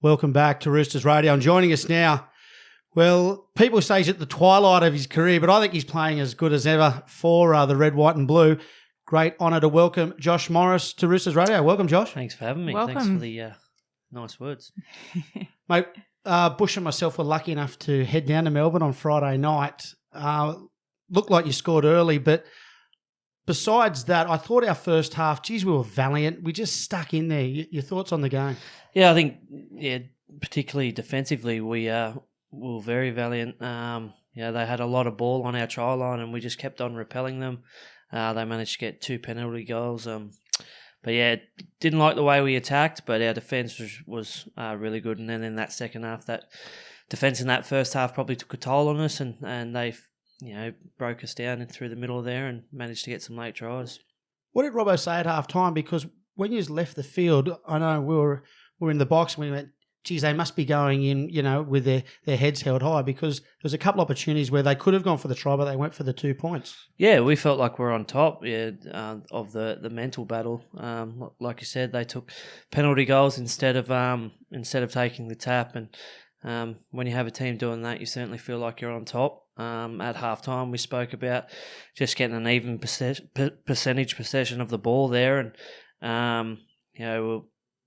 Welcome back to Roosters Radio. And joining us now, well, people say he's at the twilight of his career, but I think he's playing as good as ever for the red, white and blue. Great honour to welcome Josh Morris to Roosters Radio. Welcome, Josh. Thanks for having me. Welcome. Thanks for the nice words. Mate, Bush and myself were lucky enough to head down to Melbourne on Friday night. Looked like you scored early, but besides that, I thought our first half, geez, we were valiant. We just stuck in there. Your thoughts on the game? Yeah, I think, particularly defensively, we were very valiant. They had a lot of ball on our try line and we just kept on repelling them. They managed to get 2 penalty goals. Didn't like the way we attacked, but our defence was really good. And then in that second half, that defence in that first half probably took a toll on us and they broke us down through the middle there and managed to get some late tries. What did Robbo say at half time? Because when you left the field, I know we were in the box and we went, geez, they must be going in, with their heads held high, because there was a couple of opportunities where they could have gone for the try, but they went for the 2 points. Yeah, we felt like we're on top of the mental battle. Like you said, they took penalty goals instead of taking the tap. And when you have a team doing that, you certainly feel like you're on top. At halftime, we spoke about just getting an even percentage possession of the ball there, and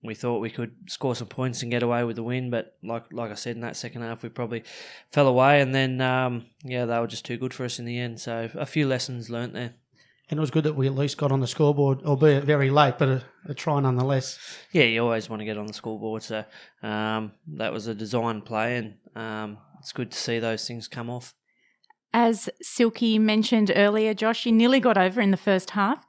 we thought we could score some points and get away with the win. But like I said, in that second half, we probably fell away, and then they were just too good for us in the end. So a few lessons learnt there. And it was good that we at least got on the scoreboard, albeit very late, but a try nonetheless. Yeah, you always want to get on the scoreboard. So that was a design play, and it's good to see those things come off. As Silky mentioned earlier, Josh, you nearly got over in the first half.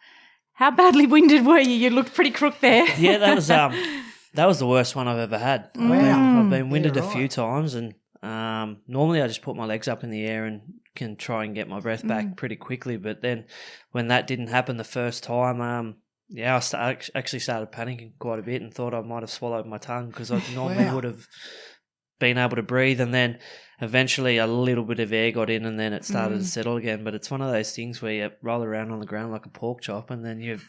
How badly winded were you? You looked pretty crook there. Yeah, that was the worst one I've ever had. I've been winded a few times, and normally I just put my legs up in the air and can try and get my breath back pretty quickly. But then when that didn't happen the first time, I actually started panicking quite a bit and thought I might have swallowed my tongue, because I normally would have been able to breathe, and then eventually a little bit of air got in and then it started to settle again. But it's one of those things where you roll around on the ground like a pork chop and then you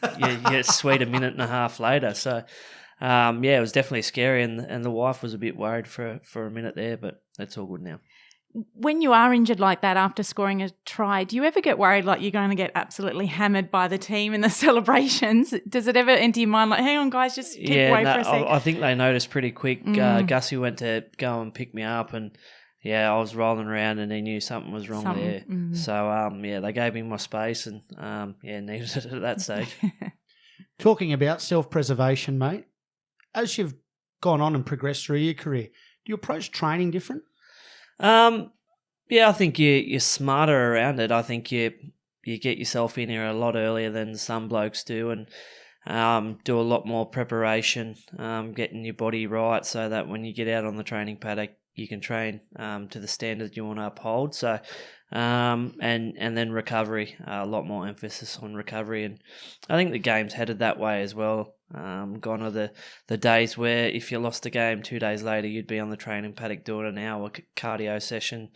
sweet a minute and a half later. So, it was definitely scary, and the wife was a bit worried for a minute there, but that's all good now. When you are injured like that after scoring a try, do you ever get worried like you're going to get absolutely hammered by the team in the celebrations? Does it ever enter your mind like, hang on guys, just keep away for a sec? I think they noticed pretty quick. Gussie went to go and pick me up, and I was rolling around and he knew something was wrong there. So, they gave me my space and, needed it at that stage. Talking about self-preservation, mate, as you've gone on and progressed through your career, do you approach training different? I think you're smarter around it. I think you get yourself in here a lot earlier than some blokes do, and do a lot more preparation, getting your body right so that when you get out on the training paddock, you can train to the standard you want to uphold. So, and then recovery, a lot more emphasis on recovery, and I think the game's headed that way as well. Gone are the days where if you lost a game 2 days later, you'd be on the training paddock doing an hour cardio session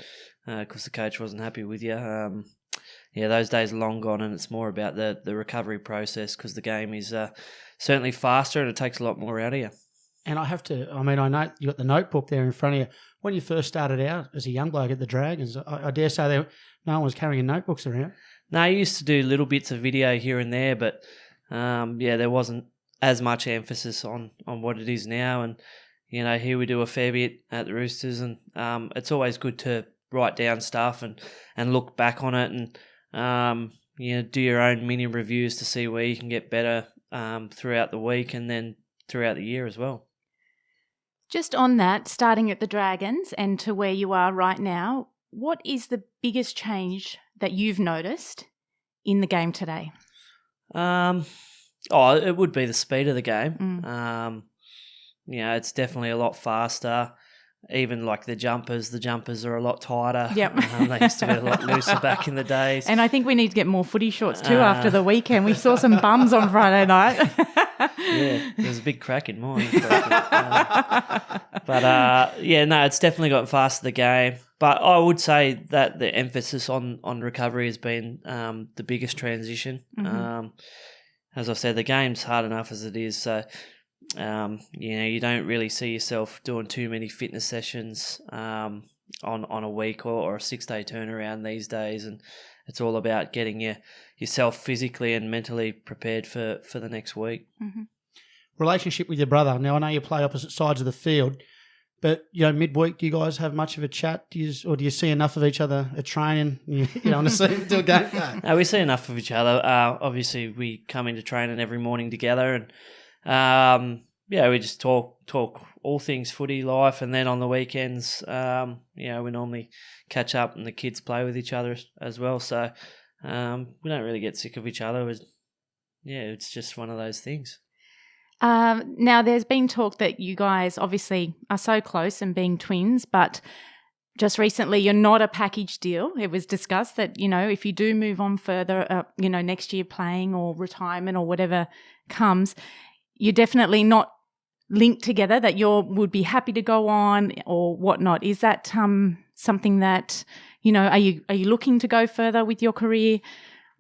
because the coach wasn't happy with you. Those days are long gone, and it's more about the recovery process, because the game is certainly faster and it takes a lot more out of you. And I know you got the notebook there in front of you. When you first started out as a young bloke at the Dragons, I dare say no one was carrying notebooks around. No, I used to do little bits of video here and there, but there wasn't as much emphasis on what it is now. And, here we do a fair bit at the Roosters, and it's always good to write down stuff and look back on it and, do your own mini reviews to see where you can get better throughout the week and then throughout the year as well. Just on that, starting at the Dragons and to where you are right now, what is the biggest change that you've noticed in the game today? It would be the speed of the game. It's definitely a lot faster. Even like the jumpers are a lot tighter. Yep. They used to be a lot looser back in the days. And I think we need to get more footy shorts too after the weekend. We saw some bums on Friday night. Yeah, there's a big crack in mine. It's definitely got faster the game. But I would say that the emphasis on recovery has been the biggest transition. As I said, the game's hard enough as it is. So you don't really see yourself doing too many fitness sessions on a week or a 6-day turnaround these days, and it's all about getting yourself physically and mentally prepared for the next week. Mm-hmm. Relationship with your brother. Now, I know you play opposite sides of the field, but midweek, do you guys have much of a chat? Do you see enough of each other at training? You don't want to see them do a game? No, we see enough of each other. Obviously, we come into training every morning together, and we just talk all things footy life, and then on the weekends, we normally catch up and the kids play with each other as well. So we don't really get sick of each other. It's just one of those things. Now, there's been talk that you guys obviously are so close and being twins, but just recently you're not a package deal. It was discussed that, if you do move on further, next year playing or retirement or whatever comes, you're definitely not linked together, that you would be happy to go on or whatnot. Is that something that, are you looking to go further with your career?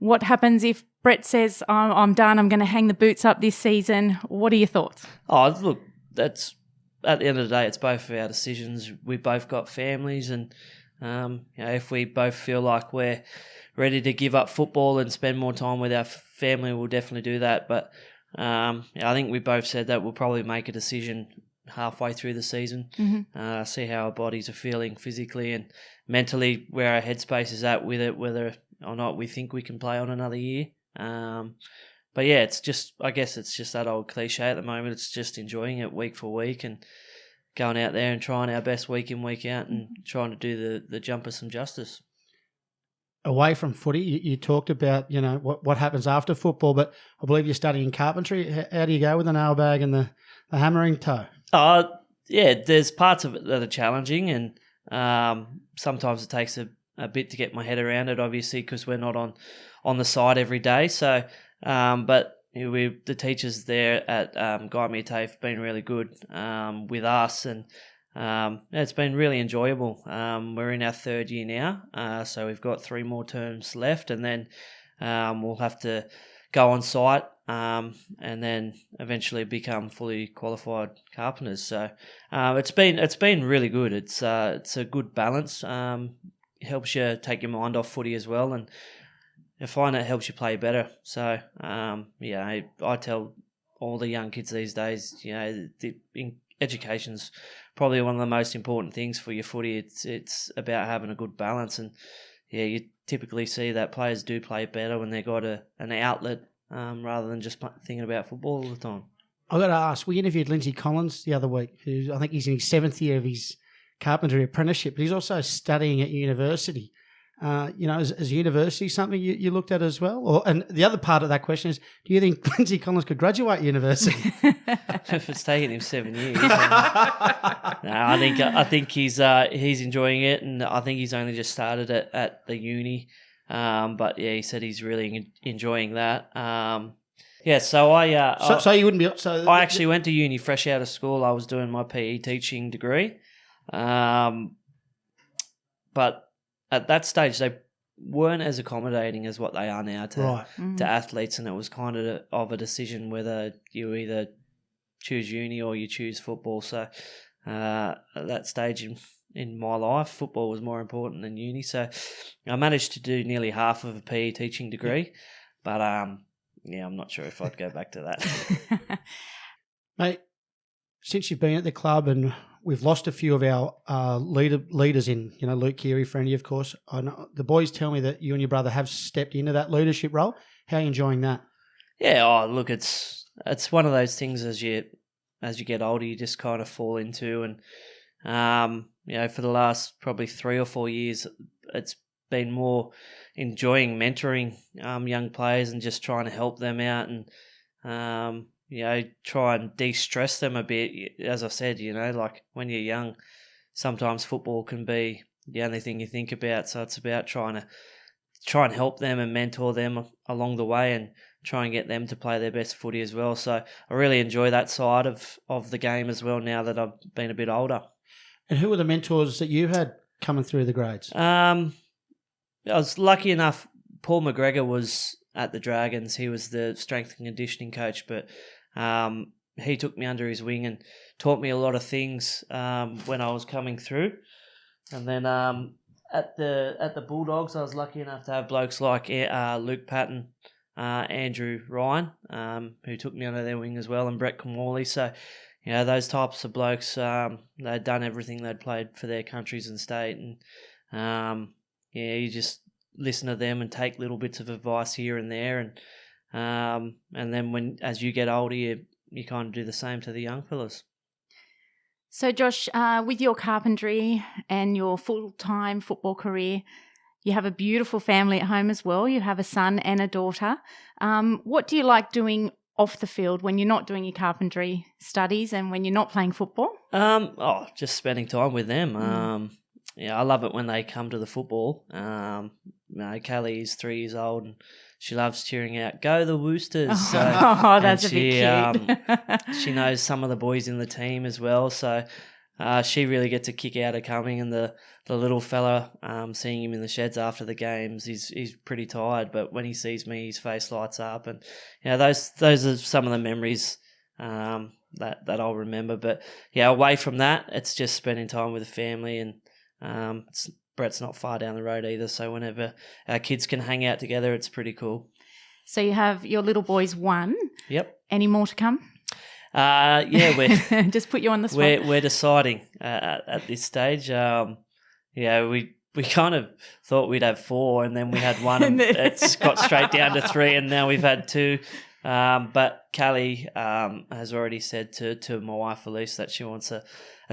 What happens if Brett says, I'm done, I'm going to hang the boots up this season? What are your thoughts? Oh, look, that's at the end of the day, it's both of our decisions. We both got families, and if we both feel like we're ready to give up football and spend more time with our family, we'll definitely do that. But I think we both said that we'll probably make a decision halfway through the season, see how our bodies are feeling physically and mentally, where our headspace is at with it, whether or not we think we can play on another year. But yeah, I guess it's just that old cliche at the moment. It's just enjoying it week for week and going out there and trying our best week in, week out, and trying to do the jumper some justice. Away from footy, you talked about, what happens after football, but I believe you're studying carpentry. How do you go with the nail bag and the hammering toe? There's parts of it that are challenging, and sometimes it takes a bit to get my head around it, obviously, because we're not on the side every day. So, but the teachers there at Guy TAFE have been really good with us, and it's been really enjoyable. We're in our third year now, so we've got 3 more terms left, and then we'll have to go on site and then eventually become fully qualified carpenters. So it's been really good. It's a good balance. It helps you take your mind off footy as well, and I find it helps you play better. So, I tell all the young kids these days, education's probably one of the most important things for your footy. It's about having a good balance, and you typically see that players do play better when they've got an outlet rather than just thinking about football all the time. I've got to ask, we interviewed Lindsay Collins the other week, who I think he's in his 7th year of his carpentry apprenticeship, but he's also studying at university. Is university something you looked at as well? And the other part of that question is, do you think Lindsay Collins could graduate university? If it's taken him 7 years. No, I think he's enjoying it, and I think he's only just started at the uni. But yeah, he said he's really enjoying that. So you wouldn't be. So I actually went to uni fresh out of school. I was doing my PE teaching degree, but at that stage, they weren't as accommodating as what they are now to athletes, and it was kind of a decision whether you either choose uni or you choose football. So at that stage in my life, football was more important than uni. So I managed to do nearly half of a PE teaching degree, but I'm not sure if I'd go back to that. Mate, since you've been at the club, and we've lost a few of our leaders in, Luke Keary, friend of you, of course. I know the boys tell me that you and your brother have stepped into that leadership role. How are you enjoying that? Yeah, look, it's one of those things as you get older, you just kind of fall into, and for the last probably 3 or 4 years, it's been more enjoying mentoring young players and just trying to help them out, and try and de-stress them a bit. As I said, like when you're young, sometimes football can be the only thing you think about. So it's about trying and help them and mentor them along the way, and try and get them to play their best footy as well. So I really enjoy that side of the game as well now that I've been a bit older. And who were the mentors that you had coming through the grades? I was lucky enough. Paul McGregor was at the Dragons. He was the strength and conditioning coach, but he took me under his wing and taught me a lot of things when I was coming through. And then at the Bulldogs, I was lucky enough to have blokes like Luke Patton, Andrew Ryan, who took me under their wing as well, and Brett Cornwally. So, those types of blokes, they'd done everything. They'd played for their countries and state. And, you just listen to them and take little bits of advice here and there. And then as you get older, you kind of do the same to the young fellas. So, Josh, with your carpentry and your full-time football career, you have a beautiful family at home as well. You have a son and a daughter. What do you like doing off the field when you're not doing your carpentry studies and when you're not playing football? Just spending time with them. I love it when they come to the football. Callie is 3 years old and she loves cheering out, "Go the Roosters!" So, that's a bit cute. She knows some of the boys in the team as well, so she really gets a kick out of coming. And the little fella, seeing him in the sheds after the games, he's pretty tired, but when he sees me, his face lights up. And those are some of the memories that I'll remember. But away from that, it's just spending time with the family, and Brett's not far down the road either, so whenever our kids can hang out together, it's pretty cool. So you have your little boy's 1. Yep. Any more to come? We're just put you on the spot. We're deciding at this stage. We kind of thought we'd have 4, and then we had 1, and it's got straight down to 3, and now we've had 2. But Callie has already said to my wife Elise that she wants a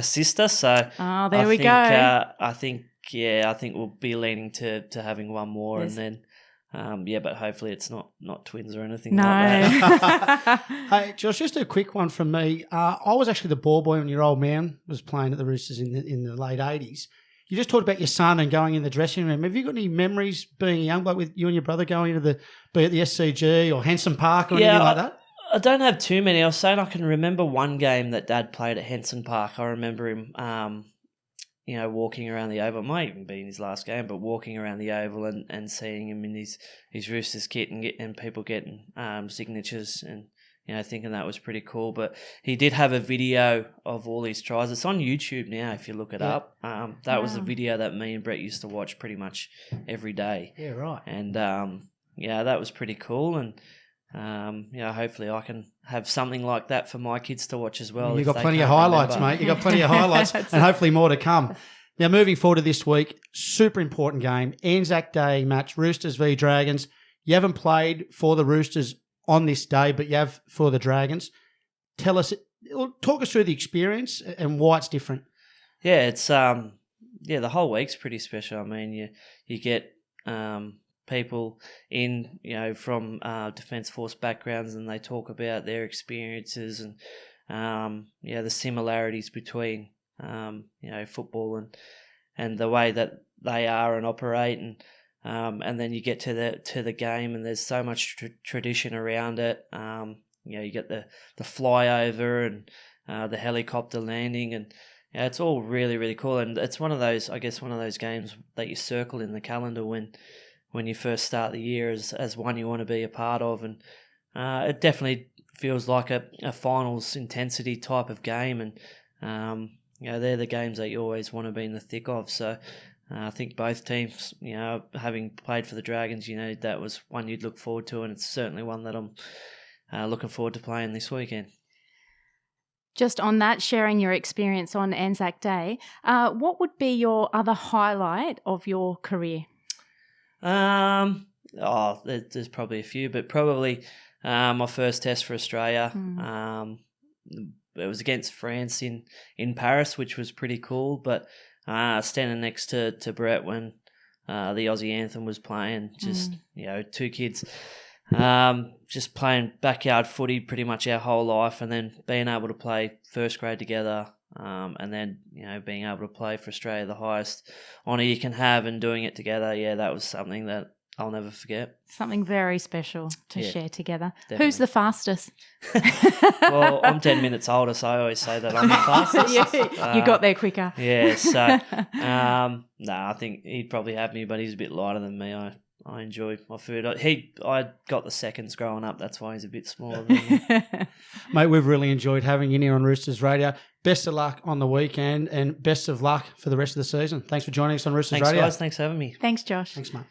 sister. So there we go. I think we'll be leaning to having 1 more, yes. And then but hopefully it's not twins or anything like that. Hey, Josh, just a quick one from me. I was actually the ball boy when your old man was playing at the Roosters in the late 80s. You just talked about your son and going in the dressing room. Have you got any memories being a young bloke with you and your brother going into be at the SCG or Henson Park or anything like that? I don't have too many. I was saying I can remember one game that Dad played at Henson Park. I remember him, walking around the oval. It might even be in his last game, but walking around the oval and seeing him in his Roosters kit and people getting signatures and thinking that was pretty cool. But he did have a video of all his tries. It's on YouTube now if you look it up. That was a video that me and Brett used to watch pretty much every day. Yeah, right. And that was pretty cool. And hopefully I can have something like that for my kids to watch as well. You've got plenty of highlights, mate. You've got plenty of highlights and hopefully more to come. Now, moving forward to this week, super important game, Anzac Day match, Roosters v Dragons. You haven't played for the Roosters on this day, but you have for the Dragons. Talk us through the experience and why it's different. Yeah, it's the whole week's pretty special. I mean, you get people in, from Defence Force backgrounds, and they talk about their experiences and, the similarities between, football and the way that they are and operate. And then you get to the game, and there's so much tradition around it. You get the flyover and the helicopter landing, and it's all really, really cool. And it's one of those games that you circle in the calendar when you first start the year as one you want to be a part of. And it definitely feels like a finals intensity type of game. And, they're the games that you always want to be in the thick of. So I think both teams, having played for the Dragons, that was one you'd look forward to. And it's certainly one that I'm looking forward to playing this weekend. Just on that, sharing your experience on Anzac Day, what would be your other highlight of your career? There's probably a few, but probably my first test for Australia. It was against France in Paris, which was pretty cool. But standing next to Brett when the Aussie anthem was playing, just 2 kids just playing backyard footy pretty much our whole life, and then being able to play first grade together. And then, being able to play for Australia, the highest honour you can have, and doing it together, that was something that I'll never forget. Something very special to share together. Definitely. Who's the fastest? Well, I'm 10 minutes older, so I always say that I'm the fastest. You got there quicker. Yeah, so, I think he'd probably have me, but he's a bit lighter than me. I I enjoy my food. I got the seconds growing up. That's why he's a bit smaller than me. Mate, we've really enjoyed having you here on Roosters Radio. Best of luck on the weekend and best of luck for the rest of the season. Thanks for joining us on Roosters Thanks, Radio. guys. Thanks for having me. Thanks, Josh. Thanks, mate.